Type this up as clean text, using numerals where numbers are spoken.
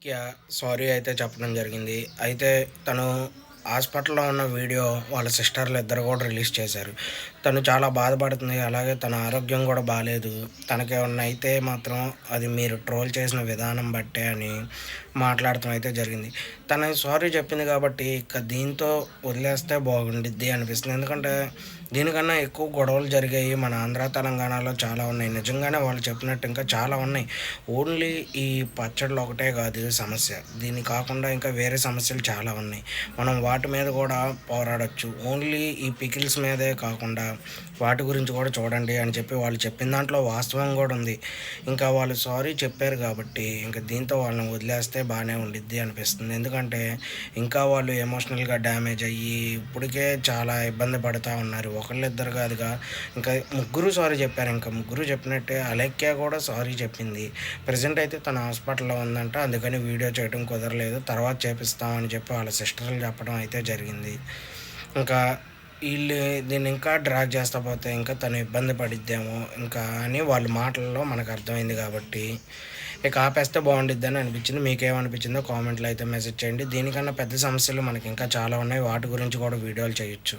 Alekhya sorry అయితే చెప్పడం జరిగింది. అయితే తను హాస్పిటల్‌లో ఉన్న వీడియో వాళ్ళ సిస్టర్‌లు ఇద్దరు కూడా రిలీజ్ చేశారు. తను చాలా బాధపడుతుంది. అలాగే తన ఆరోగ్యం కూడా బాలేదు. తనకేమన్నా అయితే మాత్రం అది మీరు ట్రోల్ చేసిన విధానం బట్టే అని మాట్లాడటం అయితే జరిగింది. తను సారీ చెప్పింది కాబట్టి ఇక దీంతో వదిలేస్తే బాగుండిద్ది అనిపిస్తుంది. ఎందుకంటే దీనికన్నా ఎక్కువ గొడవలు జరిగాయి మన ఆంధ్ర, తెలంగాణలో చాలా ఉన్నాయి. నిజంగానే వాళ్ళు చెప్పినట్టు ఇంకా చాలా ఉన్నాయి. ఓన్లీ ఈ పచ్చళ్ళు ఒకటే కాదు సమస్య. దీన్ని కాకుండా ఇంకా వేరే సమస్యలు చాలా ఉన్నాయి. మనం వాటి మీద కూడా పోరాడొచ్చు. ఓన్లీ ఈ పికిల్స్ మీదే కాకుండా వాటి గురించి కూడా చూడండి అని చెప్పి వాళ్ళు చెప్పిన దాంట్లో వాస్తవం కూడా ఉంది. ఇంకా వాళ్ళు సారీ చెప్పారు కాబట్టి ఇంక దీంతో వాళ్ళని వదిలేస్తే బాగానే ఉండిద్ది అనిపిస్తుంది. ఎందుకంటే ఇంకా వాళ్ళు ఎమోషనల్‌గా డ్యామేజ్ అయ్యి ఇప్పటికే చాలా ఇబ్బంది పడతా ఉన్నారు. ఒకళ్ళిద్దరు కాదుగా ఇంకా ముగ్గురు సారీ చెప్పారు. ఇంకా ముగ్గురు చెప్పినట్టే అలేఖ్య కూడా సారీ చెప్పింది. ప్రెజెంట్ అయితే తను హాస్పిటల్‌లో ఉందంట. అందుకని వీడియో చేయడం కుదరలేదు. తర్వాత చేపిస్తామని చెప్పి వాళ్ళ సిస్టర్‌లు చెప్పడం అయితే జరిగింది. ఇంకా ఈళ్ళు దీన్ని ఇంకా డ్రాగ్ చేస్తా పోతే ఇంకా తను ఇబ్బంది పడిద్దేమో ఇంకా అని వాళ్ళ మాటల్లో మనకు అర్థమైంది కాబట్టి ఇక ఆపేస్తే బావుండిద్దని అనిపించింది. మీకేమనిపించిందో కామెంట్‌లో అయితే మెసేజ్ చేయండి. దీనికన్నా పెద్ద సమస్యలు మనకి ఇంకా చాలా ఉన్నాయి. వాటి గురించి కూడా వీడియోలు చేయొచ్చు.